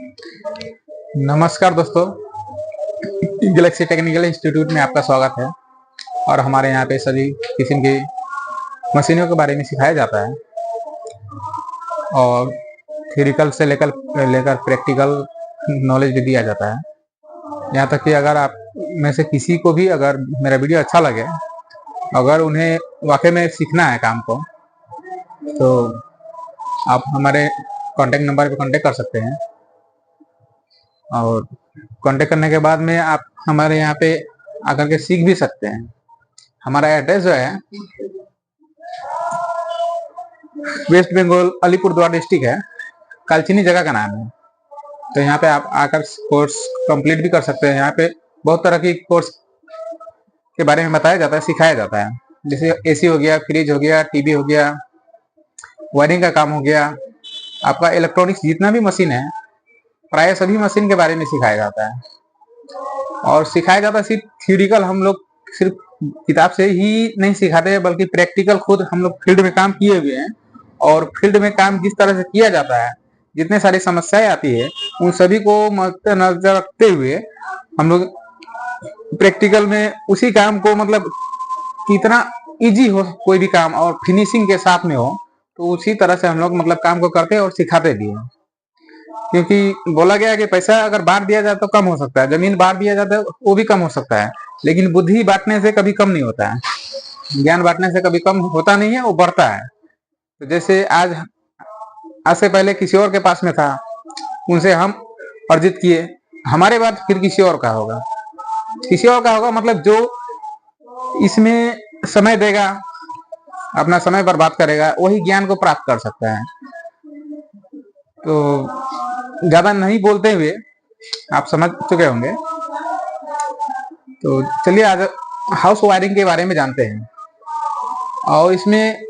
नमस्कार दोस्तों, Galaxy technical institute में आपका स्वागत है। और हमारे यहाँ पे सभी किस्म की मशीनों के बारे में सिखाया जाता है और थ्योरिकल से लेकर प्रैक्टिकल नॉलेज भी दिया जाता है। यहाँ तक कि अगर आप में से किसी को भी अगर मेरा वीडियो अच्छा लगे, अगर उन्हें वाकई में सीखना है काम को, तो आप हमारे कॉन्टेक्ट नंबर पे कॉन्टेक्ट कर सकते हैं। और कांटेक्ट करने के बाद में आप हमारे यहाँ पे आकर के सीख भी सकते हैं। हमारा एड्रेस जो है वेस्ट बंगाल अलीपुरद्वार डिस्ट्रिक्ट है, कालचिनी जगह का नाम है। तो यहाँ पे आप आकर कोर्स कंप्लीट भी कर सकते हैं। यहाँ पे बहुत तरह की कोर्स के बारे में बताया जाता है, सिखाया जाता है। जैसे एसी हो गया, फ्रिज हो गया, टीवी हो गया, वायरिंग का काम हो गया, आपका इलेक्ट्रॉनिक्स जितना भी मशीन है, प्राय सभी मशीन के बारे में सिखाया जाता है। और सिखाया जाता है सिर्फ थ्योरिकल, हम लोग सिर्फ किताब से ही नहीं सिखाते हैं, बल्कि प्रैक्टिकल खुद हम लोग फील्ड में काम किए हुए हैं। और फील्ड में काम जिस तरह से किया जाता है, जितने सारी समस्याएं आती है, उन सभी को मद्देनजर रखते हुए हम लोग प्रैक्टिकल में उसी काम को मतलब कितना इजी हो कोई भी काम और फिनिशिंग के साथ में हो, तो उसी तरह से हम लोग मतलब काम को करते हैं और सिखाते भी हैं। क्योंकि बोला गया है कि पैसा अगर बांट दिया जाए तो कम हो सकता है, जमीन बांट दिया जाता है वो भी कम हो सकता है, लेकिन बुद्धि बांटने से कभी कम नहीं होता है, ज्ञान बांटने से कभी कम होता नहीं है, वो बढ़ता है। तो जैसे आज से पहले किसी और के पास में था, उनसे हम अर्जित किए, हमारे बाद फिर किसी और का होगा, मतलब जो इसमें समय देगा, अपना समय बर्बाद करेगा, वही ज्ञान को प्राप्त कर सकता है। तो ज्यादा नहीं बोलते हुए आप समझ चुके होंगे, तो चलिए आज हाउस वायरिंग के बारे में जानते हैं। और इसमें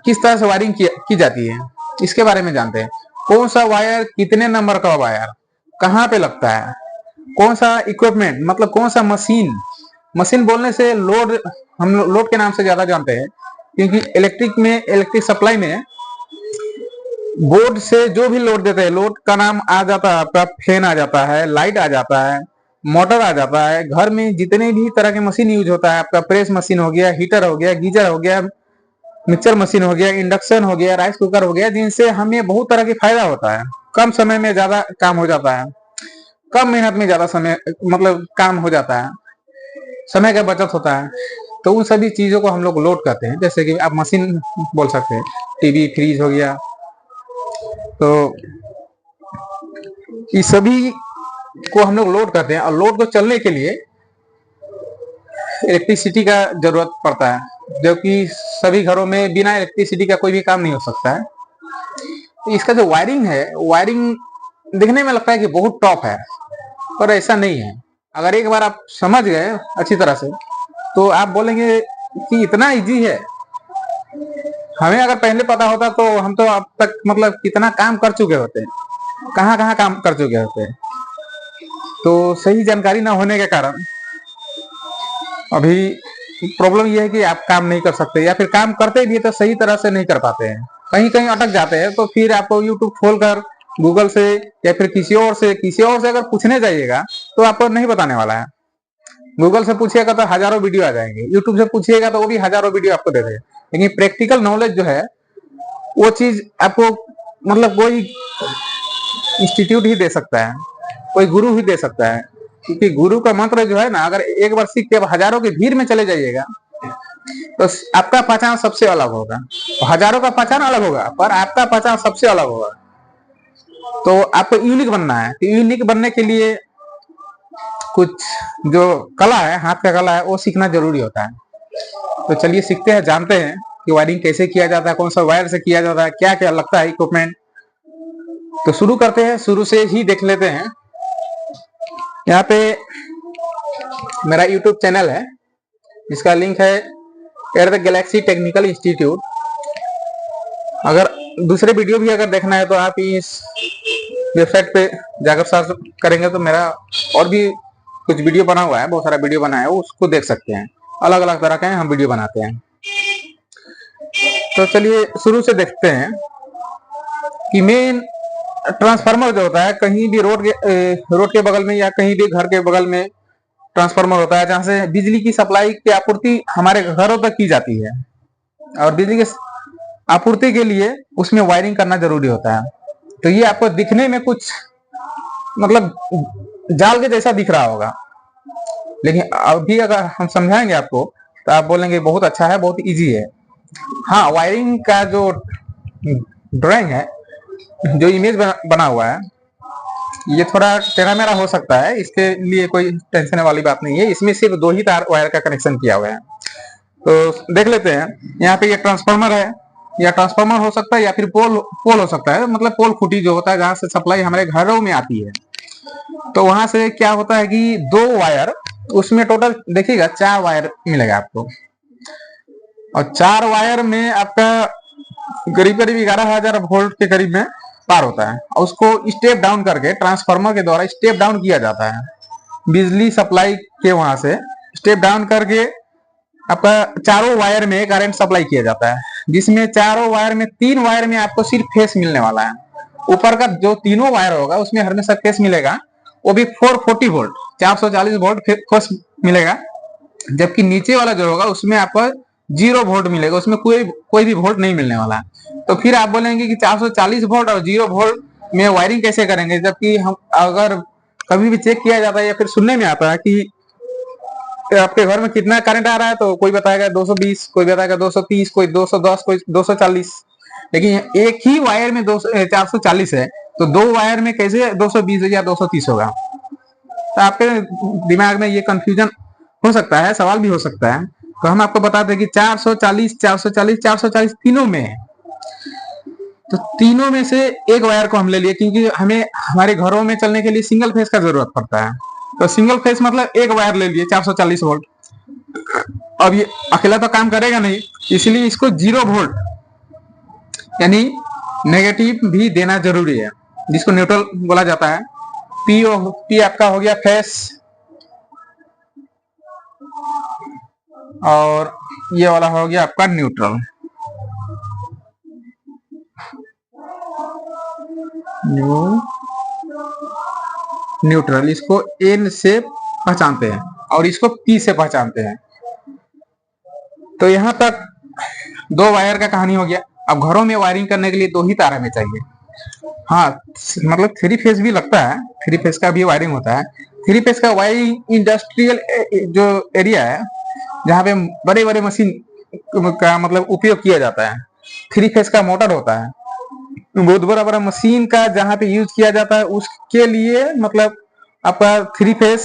किस तरह से वायरिंग की जाती है, इसके बारे में जानते हैं। कौन सा वायर, कितने नंबर का वायर कहाँ पे लगता है, कौन सा इक्विपमेंट मतलब कौन सा मशीन बोलने से लोड, हम लोड के नाम से ज्यादा जानते हैं। क्योंकि इलेक्ट्रिक सप्लाई में बोर्ड से जो भी लोड देते हैं, लोड का नाम आ जाता है आपका फैन आ जाता है, लाइट आ जाता है, मोटर आ जाता है। घर में जितने भी तरह के मशीन यूज होता है, आपका प्रेस मशीन हो गया, हीटर हो गया, गीजर हो गया, मिक्सर मशीन हो गया, इंडक्शन हो गया, राइस कुकर हो गया, जिनसे हमें बहुत तरह की फायदा होता है। कम समय में ज्यादा काम हो जाता है, कम मेहनत में ज्यादा समय मतलब काम हो जाता है, समय का बचत होता है। तो उन सभी चीजों को हम लोग लोड करते हैं। जैसे कि आप मशीन बोल सकते हैं, टीवी, फ्रिज हो गया। तो इस सभी को हम लोग लोड करते हैं, और लोड को चलने के लिए इलेक्ट्रिसिटी का जरूरत पड़ता है, जो कि सभी घरों में बिना इलेक्ट्रिसिटी का कोई भी काम नहीं हो सकता है। तो इसका जो वायरिंग है, वायरिंग दिखने में लगता है कि बहुत टॉप है, पर ऐसा नहीं है। अगर एक बार आप समझ गए अच्छी तरह से, तो आप बोलेंगे कि इतना इजी है। हमें अगर पहले पता होता तो हम तो अब तक मतलब कितना काम कर चुके होते हैं, कहाँ काम कर चुके होते हैं। तो सही जानकारी ना होने के कारण अभी प्रॉब्लम यह है कि आप काम नहीं कर सकते, या फिर काम करते भी तो सही तरह से नहीं कर पाते हैं, कहीं कहीं अटक जाते हैं। तो फिर आपको यूट्यूब खोलकर गूगल से या फिर किसी और से अगर पूछने जाइएगा तो आपको नहीं बताने वाला है। गूगल से पूछिएगा तो हजारों वीडियो आ जाएंगे, यूट्यूब से पूछिएगा तो वो भी हजारों वीडियो आपको दे देगा। लेकिन प्रैक्टिकल नॉलेज जो है, वो चीज आपको मतलब कोई इंस्टीट्यूट ही दे सकता है, कोई गुरु ही दे सकता है। क्योंकि गुरु का मंत्र जो है ना, अगर एक बार सीख के हजारों की भीड़ में चले जाइएगा तो आपका पहचान सबसे अलग होगा। हजारों का पहचान अलग होगा, पर आपका पहचान सबसे अलग होगा। तो आपको यूनिक बनना है। तो यूनिक बनने के लिए कुछ जो कला है, हाथ का कला है, वो सीखना जरूरी होता है। तो चलिए सीखते हैं, जानते हैं कि वायरिंग कैसे किया जाता है, कौन सा वायर से किया जाता है, क्या क्या लगता है इक्विपमेंट। तो शुरू करते हैं, शुरू से ही देख लेते हैं। यहाँ पे मेरा YouTube चैनल है, जिसका लिंक है गैलेक्सी टेक्निकल इंस्टीट्यूट। अगर दूसरे वीडियो भी अगर देखना है तो आप इस वेबसाइट पे जाकर सर्च करेंगे तो मेरा और भी कुछ वीडियो बना हुआ है, बहुत सारा वीडियो बना है, उसको देख सकते हैं। अलग अलग तरह के हम वीडियो बनाते हैं। तो चलिए शुरू से देखते हैं कि मेन ट्रांसफार्मर जो होता है कहीं भी रोड के बगल में या कहीं भी घर के बगल में ट्रांसफार्मर होता है जहां से बिजली की सप्लाई की आपूर्ति हमारे घरों तक की जाती है, और बिजली की आपूर्ति के लिए उसमें वायरिंग करना जरूरी होता है। तो ये आपको दिखने में कुछ मतलब जाल के जैसा दिख रहा होगा, लेकिन अभी अगर हम समझाएंगे आपको तो आप बोलेंगे बहुत अच्छा है, बहुत इजी है। हाँ, वायरिंग का जो ड्राइंग है, जो इमेज बना हुआ है, ये थोड़ा टेढ़ा मेढ़ा हो सकता है, इसके लिए कोई टेंशन वाली बात नहीं है। इसमें सिर्फ 2 ही तार वायर का कनेक्शन किया हुआ है। तो देख लेते हैं, यहाँ पे ये ट्रांसफार्मर है, या ट्रांसफार्मर हो सकता है या फिर पोल पोल हो सकता है, मतलब पोल खुटी जो होता है जहां से सप्लाई हमारे घरों में आती है। तो वहां से क्या होता है कि 2 वायर, उसमें टोटल देखिएगा 4 वायर मिलेगा आपको, और 4 वायर में आपका करीब करीब 11,000 वोल्ट के करीब में पार होता है, और उसको स्टेप डाउन करके ट्रांसफार्मर के द्वारा स्टेप डाउन किया जाता है बिजली सप्लाई के, वहां से स्टेप डाउन करके आपका चारों वायर में करंट सप्लाई किया जाता है, जिसमें चारों वायर में 3 वायर में आपको सिर्फ फेस मिलने वाला है। ऊपर का जो तीनों वायर होगा उसमें हमेशा फेस मिलेगा, वो भी 440 वोल्ट 440 वोल्ट फेस मिलेगा, जबकि नीचे वाला जो होगा उसमें आपको 0 वोल्ट मिलेगा, उसमें कोई भी वोल्ट नहीं मिलने वाला है। तो फिर आप बोलेंगे कि 440 वोल्ट और 0 वोल्ट में वायरिंग कैसे करेंगे, जबकि हम अगर कभी भी चेक किया जाता है या फिर सुनने में आता है कि आपके घर में कितना करंट आ रहा है, तो कोई बताएगा 220, कोई बताएगा 230, कोई 210, कोई 240, लेकिन एक ही वायर में 440 है, तो 2 वायर में कैसे 220 या 230 होगा। तो आपके दिमाग में ये कंफ्यूजन हो सकता है, सवाल भी हो सकता है। तो हम आपको बताते हैं कि 440 440 440 तीनों में है। तो तीनों में से एक वायर को हम ले लिए, क्योंकि हमें हमारे घरों में चलने के लिए सिंगल फेस का जरूरत पड़ता है। तो सिंगल फेस मतलब एक वायर ले लिए 440 वोल्ट। अब ये अकेला तो काम करेगा नहीं, इसलिए इसको 0 वोल्ट यानी नेगेटिव भी देना जरूरी है, जिसको न्यूट्रल बोला जाता है। पी आपका हो गया फेस, और ये वाला हो गया आपका न्यूट्रल। न्यूट्रल इसको एन से पहचानते हैं और इसको पी से पहचानते हैं। तो यहां तक 2 वायर का कहानी हो गया। अब घरों में वायरिंग करने के लिए 2 ही तार हमें चाहिए। हाँ, मतलब 3 फेज भी लगता है, 3 फेज का भी वायरिंग होता है। 3 फेज का वायरिंग इंडस्ट्रियल जो एरिया है, जहाँ पे बड़े बड़े मशीन का मतलब उपयोग किया जाता है, 3 फेज का मोटर होता है, बहुत बड़ा बड़ा मशीन का जहाँ पे यूज किया जाता है, उसके लिए मतलब आपका 3 फेज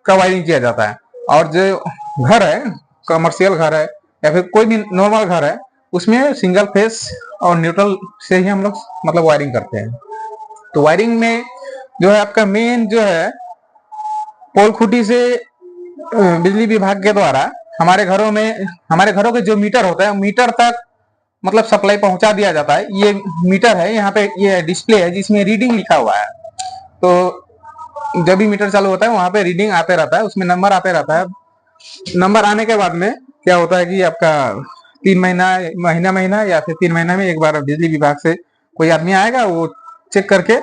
का वायरिंग किया जाता है। और जो घर है, कमर्शियल घर है या फिर कोई भी नॉर्मल घर है, उसमें सिंगल फेज और न्यूट्रल से ही हम लोग मतलब वायरिंग करते हैं। तो वायरिंग में जो है आपका मेन जो है, पोल खुटी से बिजली विभाग के द्वारा हमारे घरों के जो मीटर होता है, मीटर तक मतलब सप्लाई पहुंचा दिया जाता है। ये मीटर है, यहाँ पे ये डिस्प्ले है जिसमें रीडिंग लिखा हुआ है। तो जब भी मीटर चालू होता है वहां पे रीडिंग आते रहता है, उसमें नंबर आते रहता है। नंबर आने के बाद में क्या होता है कि आपका 3 महीना या फिर 3 महीना में एक बार बिजली विभाग से कोई आदमी आएगा, वो चेक करके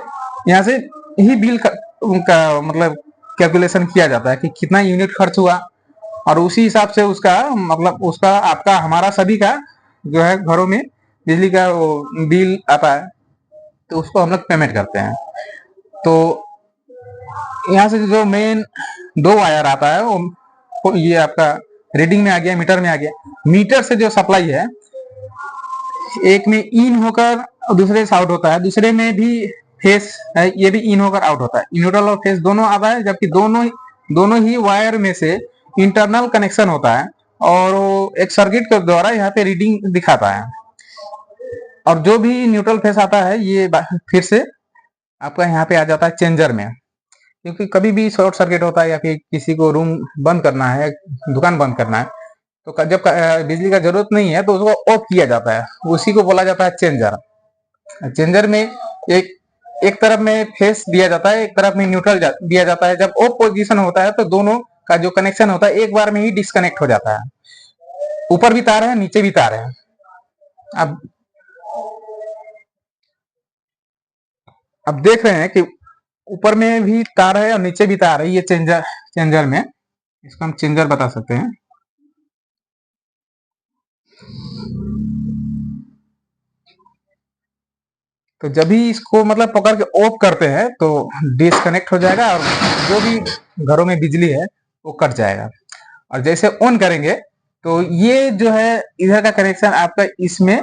यहाँ से ही बिल का मतलब कैलकुलेशन किया जाता है कि कितना यूनिट खर्च हुआ, और उसी हिसाब से उसका मतलब उसका आपका हमारा सभी का जो है घरों में बिजली का वो बिल आता है, तो उसको हम लोग पेमेंट करते हैं। तो यहाँ से जो मेन 2 वायर आता है वो ये आपका रीडिंग में आ गया, मीटर में आ गया। मीटर से जो सप्लाई है, एक में इन होकर और दूसरे से आउट होता है, दूसरे में भी फेस है, ये भी इन होकर आउट होता है। न्यूट्रल और फेस दोनों आता है, जबकि दोनों ही वायर में से इंटरनल कनेक्शन होता है, और वो एक सर्किट के द्वारा यहाँ पे रीडिंग दिखाता है। और जो भी न्यूट्रल फेस आता है, ये फिर से आपका यहाँ पे आ जाता है चेंजर में, क्योंकि कभी भी शॉर्ट सर्किट होता है या फिर किसी को रूम बंद करना है, दुकान बंद करना है, तो जब बिजली का जरूरत नहीं है तो उसको ऑफ किया जाता है, उसी को बोला जाता है चेंजर। चेंजर में एक एक तरफ में फेस दिया जाता है, एक तरफ में न्यूट्रल दिया जाता है। जब ऑफ पोजीशन होता है तो दोनों का जो कनेक्शन होता है एक बार में ही डिस्कनेक्ट हो जाता है। ऊपर भी तार है, नीचे भी तार है। अब अब देख रहे हैं कि ऊपर में भी तार है और नीचे भी तार है, ये चेंजर में, इसको हम चेंजर बता सकते हैं। तो जब भी इसको मतलब पकड़ के ऑफ करते हैं तो डिस्कनेक्ट हो जाएगा और जो भी घरों में बिजली है वो कट जाएगा। और जैसे ऑन करेंगे तो ये जो है इधर का कनेक्शन आपका इसमें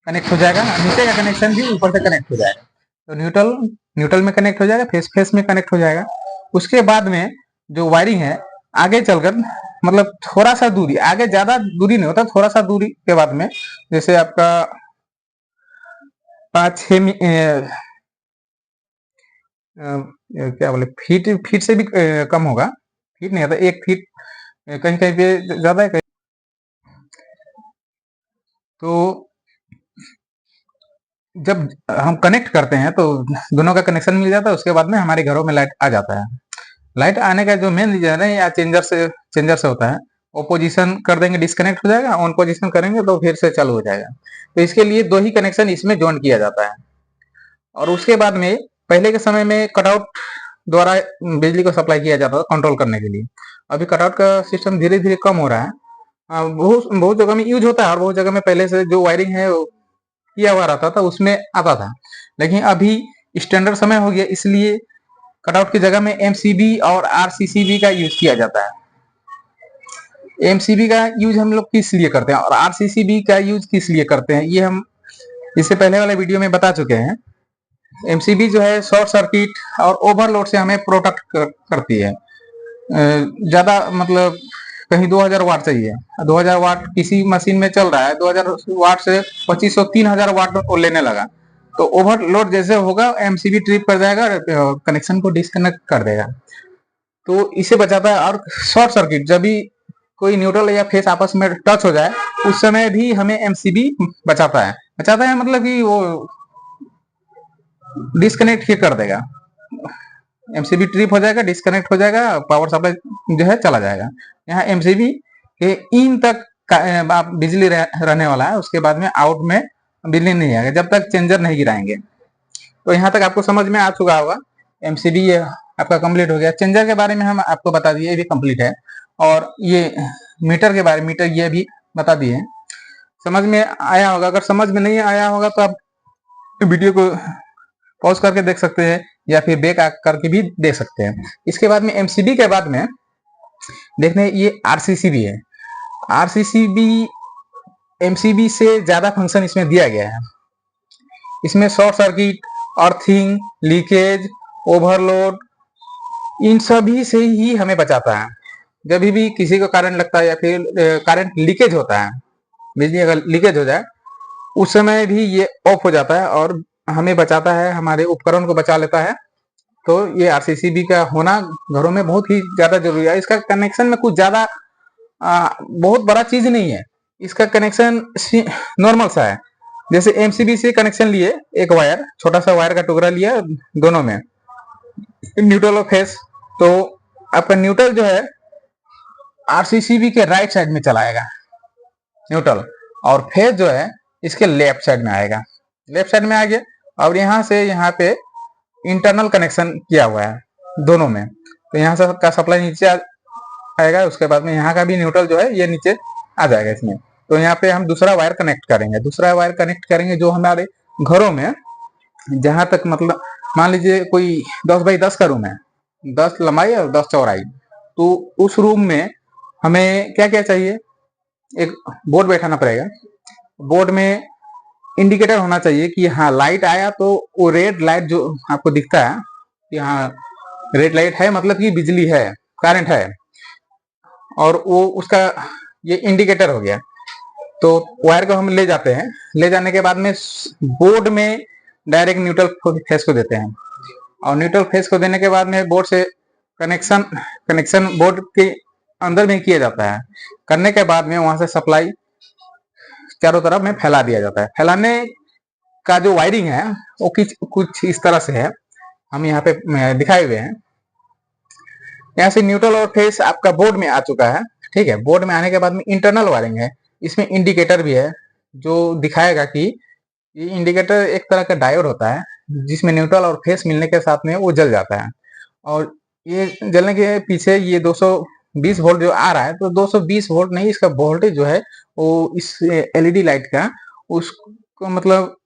कनेक्ट हो जाएगा, नीचे का कनेक्शन भी ऊपर से कनेक्ट हो जाएगा। तो न्यूट्रल में कनेक्ट हो जाएगा, फेस में कनेक्ट हो जाएगा। उसके बाद में जो वायरिंग है आगे चलकर मतलब थोड़ा सा दूरी, आगे ज्यादा दूरी नहीं होता, थोड़ा सा दूरी के बाद में जैसे आपका 5-6 क्या बोले फीट से भी कम होगा, फीट नहीं आता, 1 फीट कहीं कहीं पे ज्यादा है, तो जब हम कनेक्ट करते हैं तो दोनों का कनेक्शन मिल जाता है। उसके बाद में हमारे घरों में लाइट आ जाता है। लाइट आने का जो मेन रीजन है या चेंजर से होता है। ऑपोजिशन कर देंगे डिस्कनेक्ट हो जाएगा, ऑन पोजिशन करेंगे तो फिर से चालू हो जाएगा। तो इसके लिए 2 ही कनेक्शन इसमें जॉइन किया जाता है। और उसके बाद में पहले के समय में कटआउट द्वारा बिजली को सप्लाई किया जाता था कंट्रोल करने के लिए। अभी कटआउट का सिस्टम धीरे धीरे कम हो रहा है। बहुत जगह में यूज होता है और बहुत जगह में पहले से जो वायरिंग है किया हुआ रहता था उसमें आता था। लेकिन अभी स्टैंडर्ड समय हो गया, इसलिए कटआउट की जगह में एमसीबी और आरसीसीबी का यूज किया जाता है। एमसीबी का यूज हम लोग किस लिए करते हैं और आरसीसीबी का यूज किस लिए करते हैं, ये हम इससे पहले वाले वीडियो में बता चुके हैं। एमसीबी जो है शॉर्ट सर्किट और ओवरलोड से हमें प्रोटेक्ट करती है। ज्यादा मतलब कहीं 2000 वाट चाहिए, 2000 वाट किसी मशीन में चल रहा है, 2000 वाट से 2500-3000 वाट लेने लगा तो ओवरलोड जैसे होगा एमसीबी ट्रिप कर जाएगा और कनेक्शन को डिस्कनेक्ट कर देगा। तो इसे बचाता है। और शॉर्ट सर्किट जब भी कोई न्यूट्रल या फेस आपस में टच हो जाए उस समय भी हमें एमसीबी बचाता है मतलब कि वो डिस्कनेक्ट ही कर देगा, एमसीबी ट्रिप हो जाएगा, डिस्कनेक्ट हो जाएगा, पावर सप्लाई जो है चला जाएगा। यहाँ एमसीबी के इन तक आप बिजली रहने वाला है, उसके बाद में आउट में बिजली नहीं आएगा जब तक चेंजर नहीं गिराएंगे। तो यहाँ तक आपको समझ में आ चुका होगा। एमसीबी ये आपका कंप्लीट हो गया। चेंजर के बारे में हम आपको बता दिए, ये भी कंप्लीट है। और ये मीटर के बारे में, मीटर ये भी बता दिए, समझ में आया होगा। अगर समझ में नहीं आया होगा तो आप वीडियो को पॉज करके देख सकते हैं या फिर बैक करके भी देख सकते हैं। इसके बाद में एमसीबी के बाद में देखने ये आरसीसीबी है। आरसीसीबी एमसीबी से ज्यादा फंक्शन इसमें दिया गया है। इसमें short circuit, earthing, leakage, overload, इन सभी से ही हमें बचाता है। जब भी किसी को करंट लगता है या फिर करंट लीकेज होता है, बिजली अगर लीकेज हो जाए उस समय भी ये ऑफ हो जाता है और हमें बचाता है, हमारे उपकरण को बचा लेता है। तो ये आरसीसीबी का होना घरों में बहुत ही ज्यादा जरूरी है। इसका कनेक्शन में कुछ ज्यादा बहुत बड़ा चीज नहीं है, इसका कनेक्शन नॉर्मल सा है। जैसे एमसीबी से कनेक्शन लिए, एक वायर, छोटा सा वायर का टुकड़ा लिया, दोनों में न्यूट्रल और फेस। तो आपका न्यूट्रल जो है आरसीसीबी के राइट साइड में चलाएगा न्यूट्रल, और फेस जो है इसके लेफ्ट साइड में आएगा। लेफ्ट साइड में आ गया और यहाँ से यहाँ पे इंटरनल कनेक्शन किया हुआ है दोनों में। तो यहाँ से का सप्लाई नीचे आएगा, उसके बाद में यहाँ का भी न्यूट्रल जो है ये नीचे आ जाएगा इसमें। तो यहाँ पे हम दूसरा वायर कनेक्ट करेंगे जो हमारे घरों में जहां तक मतलब मान लीजिए कोई 10 बाई 10 का रूम है, 10 लंबाई और 10 चौड़ाई, तो उस रूम में हमें क्या क्या चाहिए, एक बोर्ड बैठाना पड़ेगा। बोर्ड में इंडिकेटर होना चाहिए कि हाँ लाइट आया तो वो रेड लाइट जो आपको दिखता है कि हाँ रेड लाइट है मतलब कि बिजली है, करंट है, और वो उसका ये इंडिकेटर हो गया। तो वायर को हम ले जाते हैं, ले जाने के बाद में बोर्ड में डायरेक्ट न्यूट्रल फेस को देते हैं, और न्यूट्रल फेस को देने के बाद में बोर्ड से कनेक्शन बोर्ड के अंदर में किया जाता है। करने के बाद में वहां से सप्लाई चारों तरफ में फैला दिया जाता है। फैलाने का जो वायरिंग है वो कुछ इस तरह से है, हम यहाँ पे दिखाए हुए हैं। यहाँ से न्यूट्रल और फेस आपका बोर्ड में आ चुका है, ठीक है। बोर्ड में आने के बाद में इंटरनल वायरिंग है, इसमें इंडिकेटर भी है जो दिखाएगा कि ये इंडिकेटर एक तरह का डायोड होता है जिसमें न्यूट्रल और फेस मिलने के साथ में वो जल जाता है। और ये जलने के पीछे ये 220 वोल्ट जो आ रहा है, तो 220 वोल्ट नहीं, इसका वोल्टेज जो है वो इस एलईडी लाइट का उसको मतलब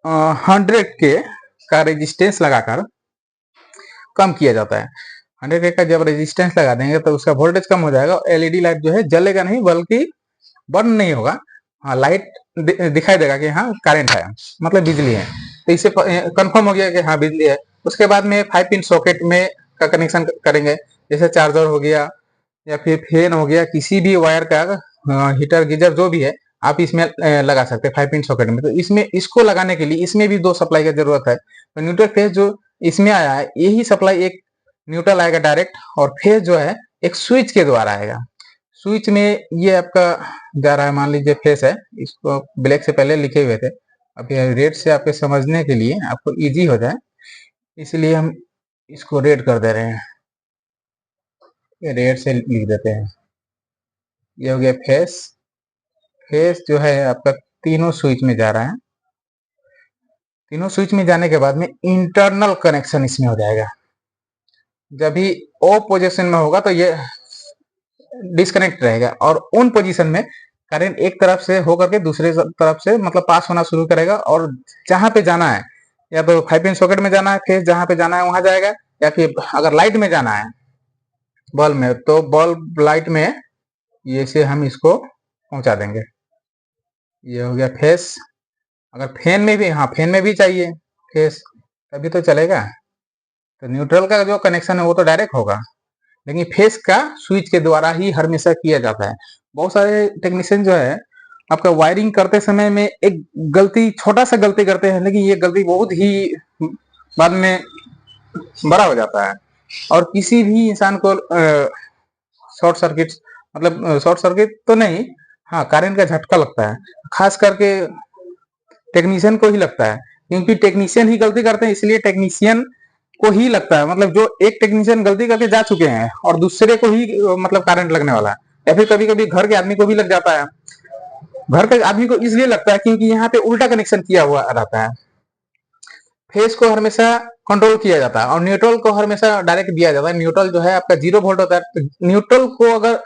100 के का रेजिस्टेंस लगाकर कम किया जाता है। 100 के का जब रेजिस्टेंस लगा देंगे तो उसका वोल्टेज कम हो जाएगा, एलईडी लाइट जो है जलेगा नहीं बल्कि बर्न नहीं होगा। हाँ, लाइट दिखाई देगा कि हाँ करंट है, मतलब बिजली है। तो इससे कंफर्म हो गया कि हाँ बिजली है। उसके बाद में 5 पिन सॉकेट में का कनेक्शन करेंगे, जैसे चार्जर हो गया या फिर फैन हो गया, किसी भी वायर का हीटर गीजर जो भी है आप इसमें लगा सकते हैं 5 पिन सॉकेट में। तो इसमें इसको लगाने के लिए इसमें भी 2 सप्लाई की जरूरत है। तो न्यूट्रल फेज जो इसमें आया है, यही सप्लाई एक न्यूट्रल आएगा डायरेक्ट, और फेज जो है एक स्विच के द्वारा आएगा। स्विच में ये आपका जा रहा है, मान लीजिए फेस है, इसको ब्लैक से पहले लिखे हुए थे, अब ये रेड से आपके समझने के लिए आपको इजी हो जाए इसलिए हम इसको रेड कर दे रहे हैं, ये रेड से लिख देते हैं। ये हो गया फेस। फेस जो है आपका तीनों स्विच में जा रहा है। तीनों स्विच में जाने के बाद में इंटरनल कनेक्शन इसमें हो जाएगा। जब भी ऑफ पोजीशन में होगा तो ये डिस्कनेक्ट रहेगा, और ऑन पोजीशन में करंट एक तरफ से होकर के दूसरे तरफ से मतलब पास होना शुरू करेगा, और जहां पे जाना है, या तो 5 पिन सॉकेट में जाना है, फेस जहां पे जाना है वहां जाएगा, या फिर अगर लाइट में जाना है बल्ब में, तो बल्ब लाइट में ये से हम इसको पहुंचा देंगे। ये हो गया फेस। अगर फैन में भी, हाँ फैन में भी चाहिए फेस तभी तो चलेगा। तो न्यूट्रल का जो कनेक्शन है वो तो डायरेक्ट होगा, लेकिन फेस का स्विच के द्वारा ही हमेशा किया जाता है। बहुत सारे टेक्नीशियन जो है आपका वायरिंग करते समय में एक गलती, छोटा सा गलती करते हैं, लेकिन ये गलती बहुत ही बाद में बड़ा हो जाता है, और किसी भी इंसान को शॉर्ट सर्किट, मतलब शॉर्ट सर्किट तो नहीं, हाँ करंट का झटका लगता है, खास करके टेक्नीशियन को ही लगता है, क्योंकि टेक्नीशियन ही गलती करते हैं, इसलिए टेक्नीशियन को ही लगता है, मतलब जो एक टेक्नीशियन गलती करके जा चुके हैं और दूसरे को ही मतलब करंट लगने वाला है, या फिर कभी कभी घर के आदमी को भी लग जाता है। घर के आदमी को इसलिए लगता है क्योंकि यहाँ पे उल्टा कनेक्शन किया हुआ रहता है। फेस को हमेशा कंट्रोल किया जाता है और न्यूट्रल को हमेशा डायरेक्ट दिया जाता है। न्यूट्रल जो है आपका 0 वोल्ट होता है, तो न्यूट्रल को अगर,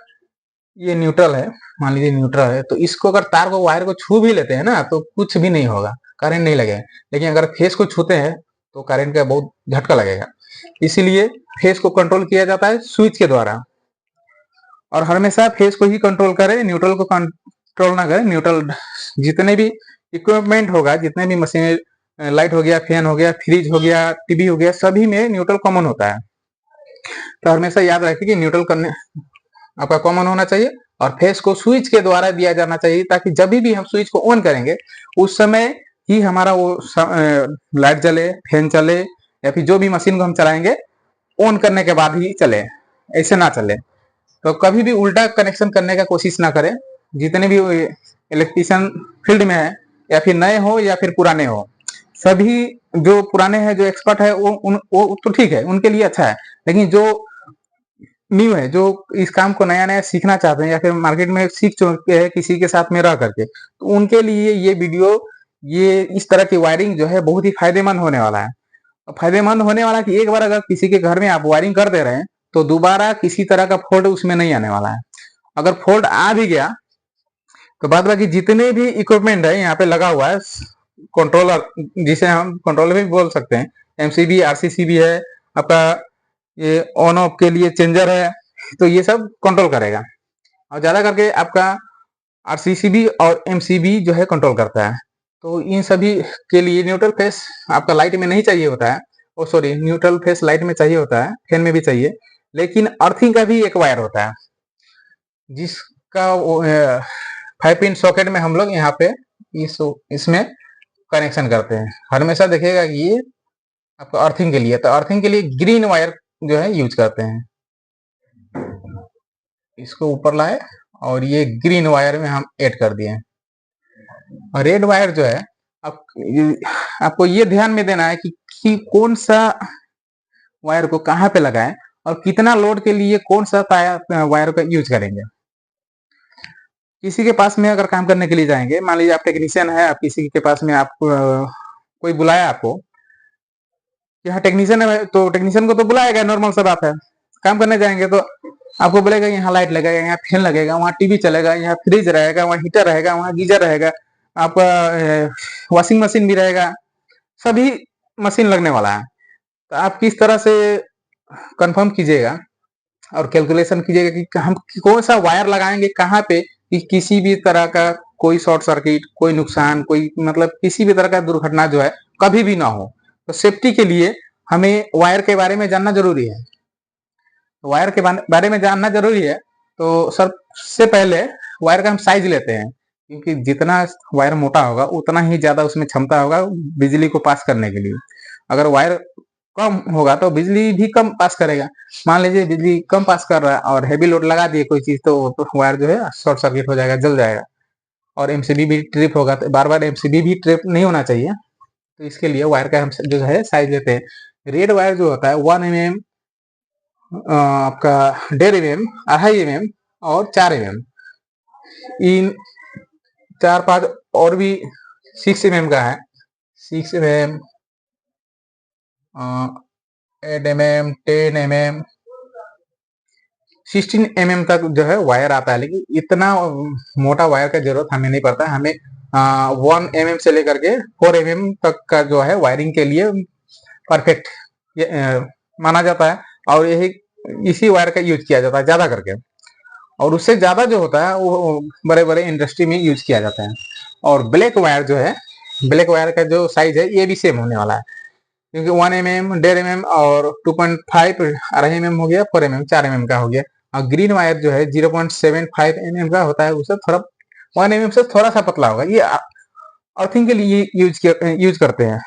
ये न्यूट्रल है, मान लीजिए न्यूट्रल है, तो इसको अगर तार को वायर को छू भी लेते हैं ना तो कुछ भी नहीं होगा, करंट नहीं लगेगा। लेकिन अगर फेस को छूते हैं तो करंट का बहुत झटका लगेगा। इसीलिए फेस को कंट्रोल किया जाता है स्विच के द्वारा, और हमेशा फेस को ही कंट्रोल करें, न्यूट्रल को कंट्रोल ना करें। न्यूट्रल जितने भी इक्विपमेंट होगा, जितने भी मशीन, लाइट हो गया, फैन हो गया, फ्रिज हो गया, टीवी हो गया, सभी में न्यूट्रल कॉमन होता है। तो हमेशा याद रखें कि न्यूट्रल करने आपका कॉमन होना चाहिए, और फेस को स्विच के द्वारा दिया जाना चाहिए, ताकि जब भी हम स्विच को ऑन करेंगे उस समय ही हमारा वो लाइट जले, फैन चले, या फिर जो भी मशीन को हम चलाएंगे ऑन करने के बाद ही चले, ऐसे ना चले। तो कभी भी उल्टा कनेक्शन करने का कोशिश ना करें। जितने भी इलेक्ट्रिशियन फील्ड में है, या फिर नए हो या फिर पुराने हो, सभी जो पुराने हैं, जो एक्सपर्ट है, वो तो ठीक है, उनके लिए अच्छा है। लेकिन जो न्यू है, जो इस काम को नया नया सीखना चाहते हैं, या फिर मार्केट में सीख चुके हैं किसी के साथ में रह करके, तो उनके लिए ये वीडियो, ये इस तरह की वायरिंग जो है बहुत ही फायदेमंद होने वाला है। फायदेमंद होने वाला कि एक बार अगर किसी के घर में आप वायरिंग कर दे रहे हैं तो दोबारा किसी तरह का फॉल्ट उसमें नहीं आने वाला है। अगर फॉल्ट आ भी गया तो बाद बाकी जितने भी इक्विपमेंट है यहाँ पे लगा हुआ है, कंट्रोलर, जिसे हम कंट्रोलर भी बोल सकते हैं, एमसीबी, आरसीसीबी है आपका, ये ऑन ऑफ के लिए चेंजर है, तो ये सब कंट्रोल करेगा। और ज्यादा करके आपका आरसीसीबी और एमसीबी जो है कंट्रोल करता है। तो इन सभी के लिए न्यूट्रल फेस आपका लाइट में नहीं चाहिए होता है, ओ सॉरी, न्यूट्रल फेस लाइट में चाहिए होता है, फैन में भी चाहिए, लेकिन अर्थिंग का भी एक वायर होता है, जिसका 5 पिन सॉकेट में हम लोग यहाँ पे इसमें कनेक्शन करते हैं। हमेशा देखिएगा कि ये आपको अर्थिंग के लिए, तो अर्थिंग के लिए ग्रीन वायर जो है यूज करते हैं। इसको ऊपर लाए और ये ग्रीन वायर में हम ऐड कर दिए। और रेड वायर जो है, आपको ये ध्यान में देना है कि कौन सा वायर को कहाँ पे लगाएं और कितना लोड के लिए कौन सा वायर का यूज करेंगे। किसी के पास में अगर काम करने के लिए जाएंगे, मान लीजिए आप टेक्नीशियन है, आप किसी के पास में, आप कोई बुलाया आपको, यहाँ टेक्नीशियन है तो टेक्नीशियन को तो बुलाएगा, नॉर्मल सा बात है। काम करने जाएंगे तो आपको बोलेगा यहाँ लाइट लगेगा, यहाँ फैन लगेगा, वहाँ टीवी चलेगा, यहाँ फ्रिज रहेगा, वहाँ हीटर रहेगा, वहाँ गीजर रहेगा, आपका वॉशिंग मशीन भी रहेगा, सभी मशीन लगने वाला है। तो आप किस तरह से कंफर्म कीजिएगा और कैलकुलेशन कीजिएगा कि हम कौन सा वायर लगाएंगे कहाँ पे कि किसी भी तरह का कोई शॉर्ट सर्किट, कोई नुकसान, कोई मतलब किसी भी तरह का दुर्घटना जो है कभी भी ना हो। तो सेफ्टी के लिए हमें वायर के बारे में जानना जरूरी है। वायर के बारे में जानना जरूरी है तो सबसे पहले वायर का हम साइज लेते हैं, क्योंकि जितना वायर मोटा होगा उतना ही ज्यादा उसमें क्षमता होगा बिजली को पास करने के लिए। अगर वायर कम होगा तो बिजली भी कम पास करेगा। मान लीजिए बिजली कम पास कर रहा है और हैवी लोड लगा दिए कोई चीज तो वायर जो है शॉर्ट सर्किट हो जाएगा, जल जाएगा। और एमसीबी भी ट्रिप होगा, तो बार बार एमसीबी भी ट्रिप नहीं होना चाहिए। तो इसके लिए वायर का हम जो है साइज लेते हैं। रेड वायर जो होता है 1 mm, आपका 1.5 mm, 2.5 mm और 4 mm। इन 4-5 और भी 6 mm का है, 6 mm, 8 mm, 10 mm, 16 mm तक जो है वायर आता है। लेकिन इतना मोटा वायर का जरूरत हमें नहीं पड़ता। हमें 1 mm से लेकर के 4 mm तक का जो है वायरिंग के लिए परफेक्ट माना जाता है और यही इसी वायर का यूज किया जाता है ज्यादा करके। और उससे ज्यादा जो होता है वो बड़े बड़े इंडस्ट्री में यूज किया जाता है। और ब्लैक वायर जो है, ब्लैक वायर का जो साइज है ये भी सेम होने वाला है, क्योंकि 1 mm, 1.5 mm और 2.5, 2.5 mm हो गया, 4 mm, 4 mm का हो गया। और ग्रीन वायर जो है 0.75 mm का होता है, उससे थोड़ा 1 mm से थोड़ा सा पतला होगा। ये अर्थिंग के लिए यूज करते हैं।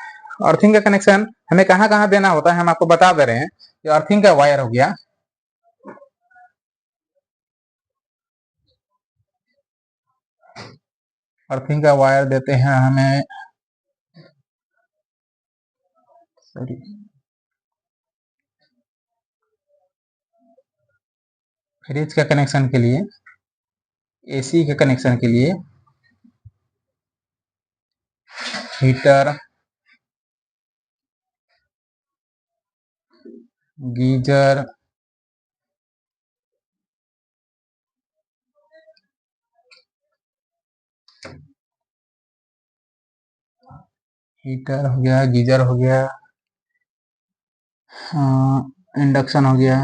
अर्थिंग का कनेक्शन हमें कहाँ कहाँ देना होता है हम आपको बता दे रहे हैं। ये अर्थिंग का वायर हो गया, अर्थिंग का वायर देते हैं हमें, सॉरी, फ्रिज का कनेक्शन के लिए, एसी के कनेक्शन के लिए, हीटर, गीजर, हीटर हो गया, गीजर हो गया, इंडक्शन हो गया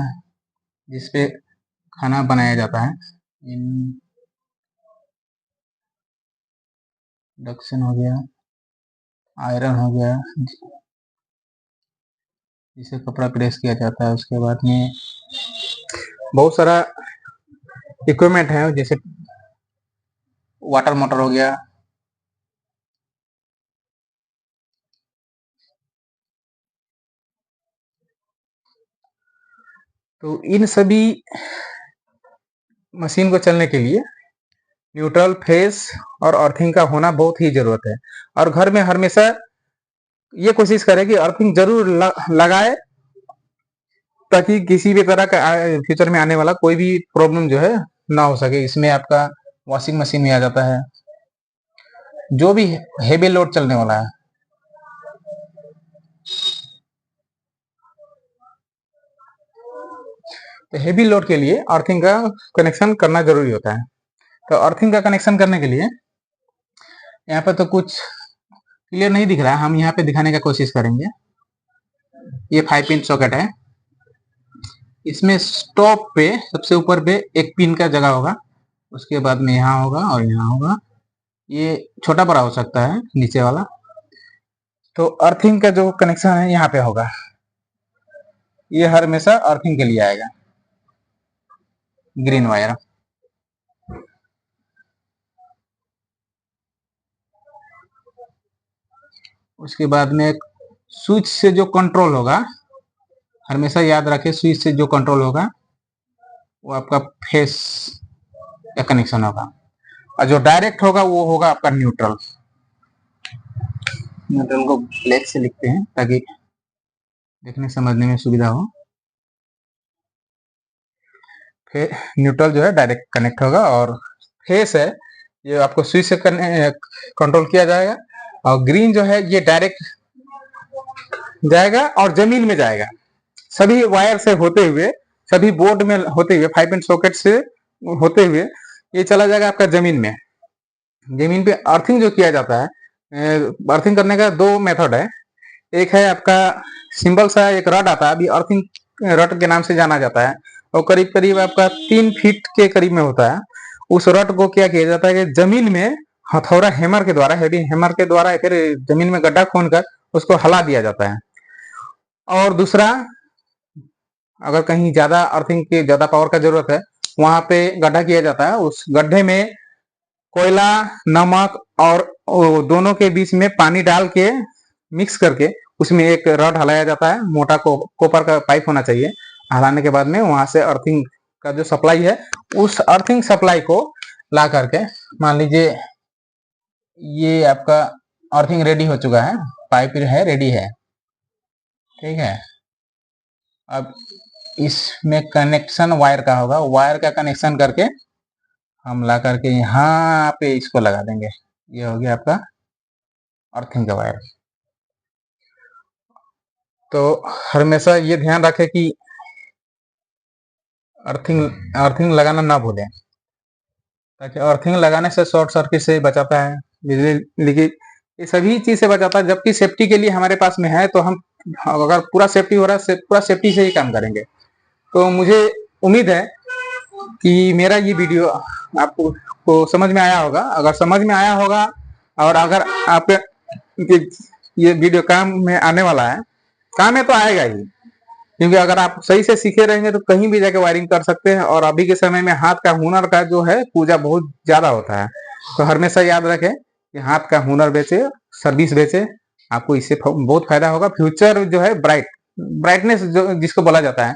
जिसपे खाना बनाया जाता है, इंडक्शन हो गया, आयरन हो गया जिसे कपड़ा प्रेस किया जाता है। उसके बाद में बहुत सारा इक्विपमेंट है जैसे वाटर मोटर हो गया। तो इन सभी मशीन को चलने के लिए न्यूट्रल, फेस और अर्थिंग का होना बहुत ही जरूरत है। और घर में हमेशा ये कोशिश करें कि अर्थिंग जरूर लगाए, ताकि किसी भी तरह का फ्यूचर में आने वाला कोई भी प्रॉब्लम जो है ना हो सके। इसमें आपका वॉशिंग मशीन में आ जाता है, जो भी हेवी लोड चलने वाला है। तो हेवी लोड के लिए अर्थिंग का कनेक्शन करना जरूरी होता है। तो अर्थिंग का कनेक्शन करने के लिए यहाँ पे तो कुछ क्लियर नहीं दिख रहा है, हम यहाँ पे दिखाने का कोशिश करेंगे। ये 5 पिन सॉकेट है, इसमें स्टॉप पे सबसे ऊपर पे एक पिन का जगह होगा, उसके बाद में यहाँ होगा और यहाँ होगा। ये छोटा बड़ा हो सकता है नीचे वाला। तो अर्थिंग का जो कनेक्शन है यहाँ पे होगा, ये हर हमेशा अर्थिंग के लिए आएगा, ग्रीन वायर। उसके बाद में स्विच से जो कंट्रोल होगा, हमेशा याद रखें स्विच से जो कंट्रोल होगा वो आपका फेस का कनेक्शन होगा, और जो डायरेक्ट होगा वो होगा आपका न्यूट्रल। न्यूट्रल को ब्लैक से लिखते हैं ताकि देखने समझने में सुविधा हो। फिर न्यूट्रल जो है डायरेक्ट कनेक्ट होगा, और फेस है ये आपको स्विच से कंट्रोल किया जाएगा। और ग्रीन जो है ये डायरेक्ट जाएगा और जमीन में जाएगा, सभी वायर से होते हुए, सभी बोर्ड में होते हुए, 5 पिन सॉकेट से होते हुए ये चला जाएगा आपका जमीन में। जमीन पे अर्थिंग जो किया जाता है, अर्थिंग करने का 2 मेथड है। एक है आपका सिंपल सा एक रड आता है, अभी अर्थिंग रड के नाम से जाना जाता है, और करीब करीब आपका 3 फीट के करीब में होता है। उस रड को क्या किया जाता है कि जमीन में हथौड़ा हैमर के द्वारा, हेवी हैमर के द्वारा फिर जमीन में गड्ढा खोदकर उसको हला दिया जाता है। और दूसरा, अगर कहीं ज्यादा अर्थिंग की ज्यादा पावर का जरूरत है, वहां पे गड्ढा किया जाता है, उस गड्ढे में कोयला, नमक और दोनों के बीच में पानी डाल के मिक्स करके उसमें एक रड हलाया जाता है, मोटा कॉपर का पाइप होना चाहिए। हलाने के बाद में वहां से अर्थिंग का जो सप्लाई है, उस अर्थिंग सप्लाई को ला करके, मान लीजिए ये आपका अर्थिंग रेडी हो चुका है, पाइप है रेडी है, ठीक है। अब इसमें कनेक्शन वायर का होगा, वायर का कनेक्शन करके हम ला करके यहाँ पे इसको लगा देंगे। ये हो गया आपका अर्थिंग का वायर। तो हमेशा ये ध्यान रखें कि अर्थिंग लगाना ना भूलें, ताकि अर्थिंग लगाने से शॉर्ट सर्किट से बचाता है, बिजली लीकेज, ये सभी चीज से बचाता है। जबकि सेफ्टी के लिए हमारे पास में है, तो हम अगर पूरा सेफ्टी हो रहा है, पूरा सेफ्टी से ही काम करेंगे। तो मुझे उम्मीद है कि मेरा ये वीडियो आपको समझ में आया होगा। अगर समझ में आया होगा और अगर आप ये वीडियो काम में आने वाला है, काम में तो आएगा ही, क्योंकि अगर आप सही से सीखे रहेंगे तो कहीं भी जाके वायरिंग कर सकते हैं। और अभी के समय में हाथ का हुनर का जो है पूजा बहुत ज्यादा होता है, तो हमेशा याद रखें कि हाथ का हुनर बेचे, सर्विस बेचे, आपको इससे बहुत फायदा होगा। फ्यूचर जो है ब्राइटनेस जो जिसको बोला जाता है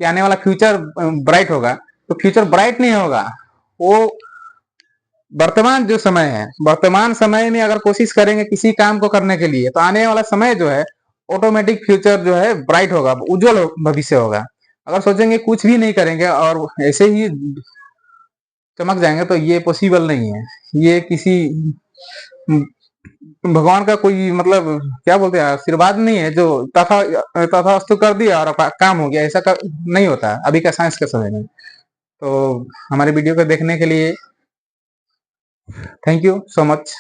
कि आने वाला फ्यूचर ब्राइट होगा, तो फ्यूचर ब्राइट नहीं होगा, वो वर्तमान जो समय है, वर्तमान समय में अगर कोशिश करेंगे किसी काम को करने के लिए, तो आने वाला समय जो है ऑटोमेटिक फ्यूचर जो है ब्राइट होगा, उज्जवल भविष्य होगा। अगर सोचेंगे कुछ भी नहीं करेंगे और ऐसे ही चमक जाएंगे, तो ये पॉसिबल नहीं है। ये किसी भगवान का कोई मतलब क्या बोलते हैं, आशीर्वाद नहीं है जो तथास्तु कर दिया और काम हो गया, ऐसा नहीं होता अभी का साइंस के समय में। तो हमारे वीडियो को देखने के लिए थैंक यू सो मच।